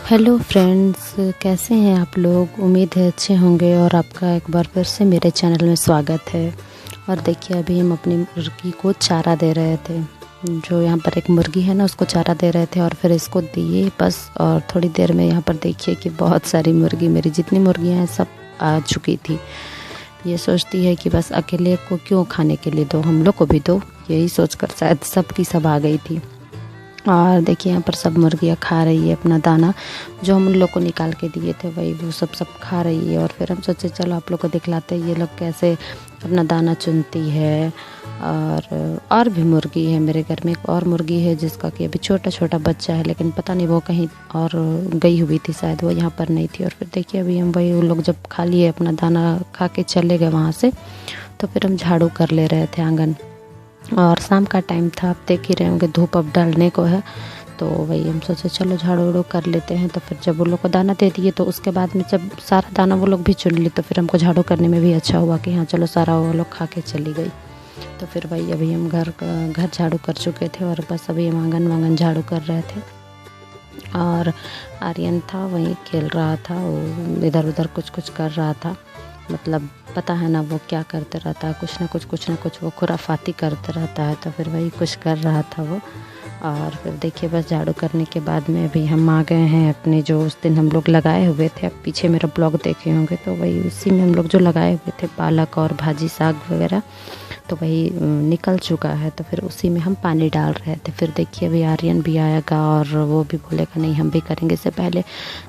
Hello friends, कैसे हैं आप लोग। उम्मीद है अच्छे होंगे और आपका एक बार फिर से मेरे चैनल में स्वागत है। और देखिए, अभी हम अपनी मुर्गी को चारा दे रहे थे। जो यहाँ पर एक मुर्गी है ना, उसको चारा दे रहे थे और फिर इसको दिए बस। और थोड़ी देर में यहाँ पर देखिए कि बहुत सारी मुर्गी, मेरी जितनी मुर्गियाँ हैं सब आ चुकी थी। ये सोचती है कि बस अकेले को क्यों खाने के लिए दो, हम लोग को भी दो, यही सोचकर शायद सब की सब आ गई थी। और देखिए यहाँ पर सब मुर्गियाँ खा रही है अपना दाना, जो हम उन लोग को निकाल के दिए थे वही वो सब खा रही है। और फिर हम सोचे चलो आप लोग को दिखलाते हैं ये लोग कैसे अपना दाना चुनती है। और भी मुर्गी है मेरे घर में, एक और मुर्गी है जिसका कि अभी छोटा छोटा बच्चा है, लेकिन पता नहीं वो कहीं और गई हुई थी, शायद वो यहाँ पर नहीं थी। और फिर देखिए अभी हम वही, वो लोग जब खा लिए अपना दाना खा के चले गए वहाँ से, तो फिर हम झाड़ू कर ले रहे थे आंगन। और शाम का टाइम था, आप देख ही रहे होंगे धूप अब ढलने को है, तो वही हम सोचे चलो झाड़ू वाड़ू कर लेते हैं। तो फिर जब वो लोग को दाना दे दिए तो उसके बाद में जब सारा दाना वो लोग भी चुन ली, तो फिर हमको झाड़ू करने में भी अच्छा हुआ कि हाँ चलो सारा वो लोग खा के चली गई। तो फिर वही अभी हम घर झाड़ू कर चुके थे और बस अभी हम आंगन वांगन झाड़ू कर रहे थे। और आर्यन था वहीं खेल रहा था, वो इधर उधर कुछ कर रहा था। मतलब पता है ना वो क्या करते रहता है, कुछ ना कुछ वो खुराफाती करते रहता है। तो फिर वही कुछ कर रहा था वो। और फिर देखिए बस झाड़ू करने के बाद में अभी हम आ गए हैं अपने, जो उस दिन हम लोग लगाए हुए थे, अब पीछे मेरा ब्लॉग देखे होंगे तो वही उसी में हम लोग जो लगाए हुए थे पालक और भाजी साग वगैरह, तो वही निकल चुका है। तो फिर उसी में हम पानी डाल रहे थे। फिर देखिए अभी आर्यन भी आएगा और वो भी बोलेगा नहीं हम भी करेंगे। इससे पहले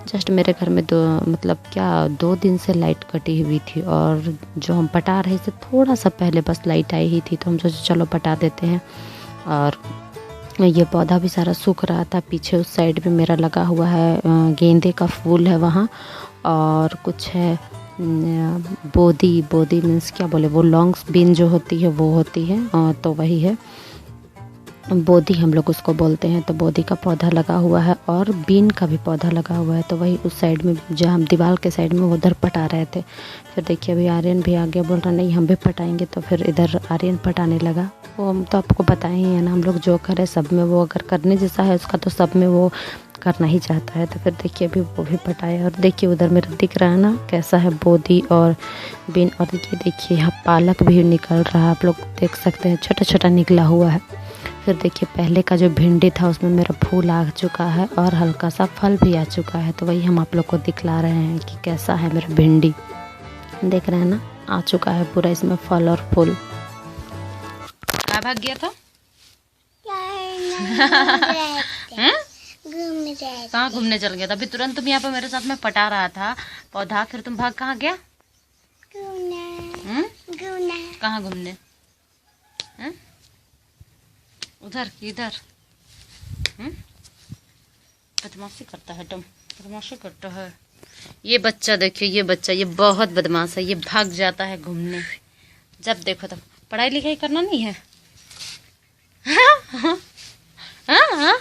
जस्ट मेरे घर में 2 दिन से लाइट कटी हुई थी, और जो हम पटा रहे थे थोड़ा सा पहले बस लाइट आई ही थी, तो हम सोचे चलो पटा देते हैं। और ये पौधा भी सारा सूख रहा था। पीछे उस साइड में मेरा लगा हुआ है गेंदे का फूल है वहाँ, और कुछ है बोदी मीन्स क्या बोले, वो लॉन्ग्स बीन जो होती है वो होती है, तो वही है बोदी हम लोग उसको बोलते हैं। तो बोदी का पौधा लगा हुआ है और बीन का भी पौधा लगा हुआ है। तो वही उस साइड में जो हम दीवार के साइड में उधर पटा रहे थे। फिर देखिए अभी आर्यन भी आगे बोल रहा नहीं हम भी पटाएंगे, तो फिर इधर आर्यन पटाने लगा। वो हम तो आपको बताए ही है ना, हम लोग जो करें सब में वो अगर करने जैसा है उसका तो सब में वो करना ही चाहता है। तो फिर देखिए अभी वो भी पटाया। और देखिए उधर मेरा दिख रहा है ना कैसा है बोदी और बीन। और ये देखिए यहाँ पालक भी निकल रहा है, आप लोग देख सकते हैं छोटा छोटा निकला हुआ है। फिर देखिए पहले का जो भिंडी था उसमें मेरा फूल आ चुका है और हल्का सा फल भी आ चुका है। तो वही हम आप लोग को दिखला रहे हैं कि कैसा है मेरा भिंडी। देख रहे हैं ना, आ चुका है पूरा इसमें फल और फूल। कहाँ भाग गया था? कहाँ घूमने चल गया था? अभी तुरंत तुम यहाँ पर मेरे साथ में पटा रहा था पौधा, फिर तुम भाग कहाँ गया? कहाँ घूमने? उधर इधर बदमाशी करता है तुम, बदमाशी करता है। ये बच्चा देखिए, ये बच्चा ये बहुत बदमाश है, ये भाग जाता है घूमने जब देखो तब। पढ़ाई लिखाई करना नहीं है? हाँ?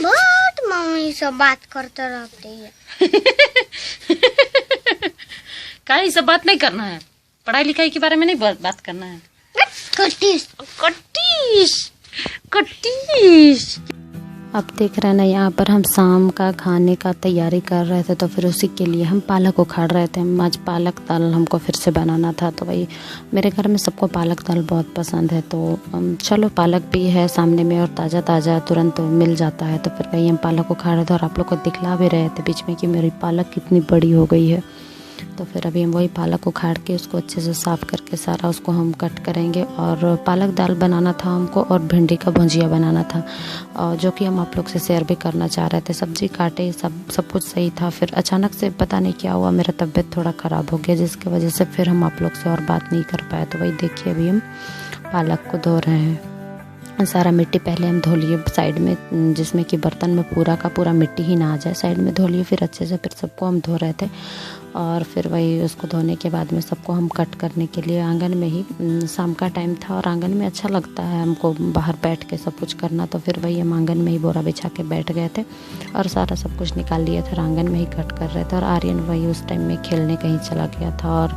बहुत मम्मी से बात करते रहती है। क्या ये सब बात नहीं करना है? पढ़ाई लिखाई के बारे में नहीं बात करना है। कटीश। अब देख रहे हैं ना, यहाँ पर हम शाम का खाने का तैयारी कर रहे थे, तो फिर उसी के लिए हम पालक उखाड़ रहे थे। आज पालक दाल हमको फिर से बनाना था, तो वही मेरे घर में सबको पालक दाल बहुत पसंद है। तो चलो पालक भी है सामने में और ताज़ा ताज़ा तुरंत मिल जाता है। तो फिर वही हम पालक उखाड़ रहे थे और आप लोग को दिखला भी रहे थे बीच में कि मेरी पालक कितनी बड़ी हो गई है। तो फिर अभी हम वही पालक उखाड़ के उसको अच्छे से साफ़ करके सारा उसको हम कट करेंगे। और पालक दाल बनाना था हमको और भिंडी का भुजिया बनाना था, और जो कि हम आप लोग से शेयर भी करना चाह रहे थे। सब्जी काटे सब कुछ सही था, फिर अचानक से पता नहीं क्या हुआ, मेरा तबीयत थोड़ा ख़राब हो गया, जिसकी वजह से फिर हम आप लोग से और बात नहीं कर पाए। तो वही देखिए अभी हम पालक को धो रहे हैं। सारा मिट्टी पहले हम धो लिए साइड में, जिसमें कि बर्तन में पूरा का पूरा मिट्टी ही ना आ जाए, साइड में धो लिए। फिर अच्छे से फिर सबको हम धो रहे थे। और फिर वही उसको धोने के बाद में सबको हम कट करने के लिए आंगन में ही, शाम का टाइम था और आंगन में अच्छा लगता है हमको बाहर बैठ के सब कुछ करना, तो फिर वही हम आंगन में ही बोरा बिछा के बैठ गए थे और सारा सब कुछ निकाल लिया था, आंगन में ही कट कर रहे थे। और आर्यन वही उस टाइम में खेलने कहीं चला गया था और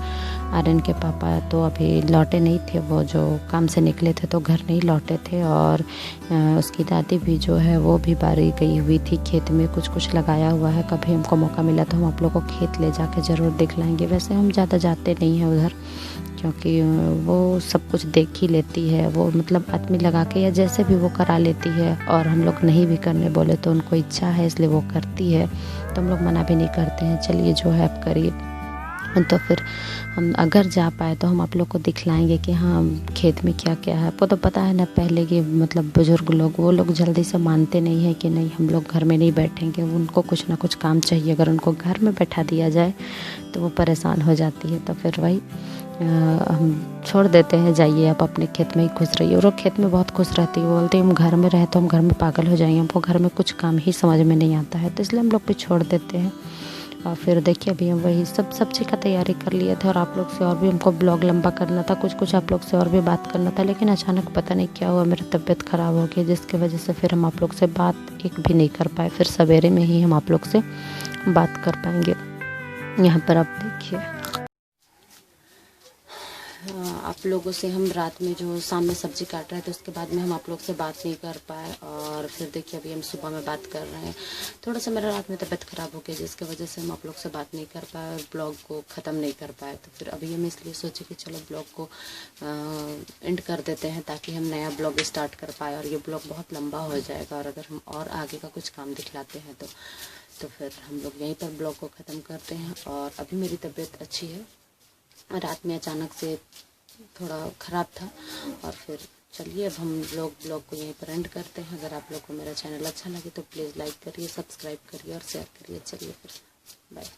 आर्यन के पापा तो अभी लौटे नहीं थे, वो जो काम से निकले थे तो घर नहीं लौटे थे। और उसकी दादी भी जो है वो भी बाहर गई हुई थी, खेत में कुछ लगाया हुआ है। कभी हमको मौका मिला तो हम आप लोग को खेत ले जाके ज़रूर दिखलाएंगे। वैसे हम ज़्यादा जाते नहीं हैं उधर, क्योंकि वो सब कुछ देख ही लेती है, वो मतलब आदमी लगा के या जैसे भी वो करा लेती है। और हम लोग नहीं भी करने बोले तो उनको इच्छा है इसलिए वो करती है, तो हम लोग मना भी नहीं करते हैं, चलिए जो है आप करिए। तो फिर हम अगर जा पाए तो हम आप लोग को दिखलाएंगे कि हाँ खेत में क्या क्या है। आपको तो पता है ना, पहले के मतलब बुज़ुर्ग लोग, वो लोग जल्दी से मानते नहीं है कि नहीं हम लोग घर में नहीं बैठेंगे, उनको कुछ ना कुछ काम चाहिए। अगर उनको घर में बैठा दिया जाए तो वो परेशान हो जाती है, तो फिर वही हम छोड़ देते हैं, जाइए आप अपने खेत में ही खुश रहिए। और वो खेत में बहुत खुश रहती है, वो बोलती है हम घर में रहे तो हम घर में पागल हो जाएंगे, हमको घर में कुछ काम ही समझ में नहीं आता है, तो इसलिए हम लोग भी छोड़ देते हैं। और फिर देखिए अभी हम वही सब सब्ज़ी का तैयारी कर लिए थे और आप लोग से और भी हमको ब्लॉग लंबा करना था, कुछ आप लोग से और भी बात करना था, लेकिन अचानक पता नहीं क्या हुआ, मेरी तबीयत ख़राब हो गई, जिसकी वजह से फिर हम आप लोग से बात एक भी नहीं कर पाए। फिर सवेरे में ही हम आप लोग से बात कर पाएंगे। यहाँ पर आप देखिए आप लोगों से हम रात में जो शाम में सब्ज़ी काट रहे थे उसके बाद में हम आप लोग से बात नहीं कर पाए। और फिर देखिए अभी हम सुबह में बात कर रहे हैं। थोड़ा सा मेरा रात में तबीयत ख़राब हो गई, जिसकी वजह से हम आप लोग से बात नहीं कर पाए और ब्लॉग को ख़त्म नहीं कर पाए। तो फिर अभी हम इसलिए सोचे कि चलो ब्लॉग को एंड कर देते हैं ताकि हम नया ब्लॉग स्टार्ट कर पाए। और ये ब्लॉग बहुत लंबा हो जाएगा और अगर हम और आगे का कुछ काम दिखलाते हैं तो फिर हम लोग यहीं पर ब्लॉग को ख़त्म करते हैं। और अभी मेरी तबीयत अच्छी है, रात में अचानक से थोड़ा ख़राब था। और फिर चलिए अब हम लोग ब्लॉग को यहीं पर एंड करते हैं। अगर आप लोग को मेरा चैनल अच्छा लगे तो प्लीज़ लाइक करिए, सब्सक्राइब करिए और शेयर करिए। चलिए फिर बाय।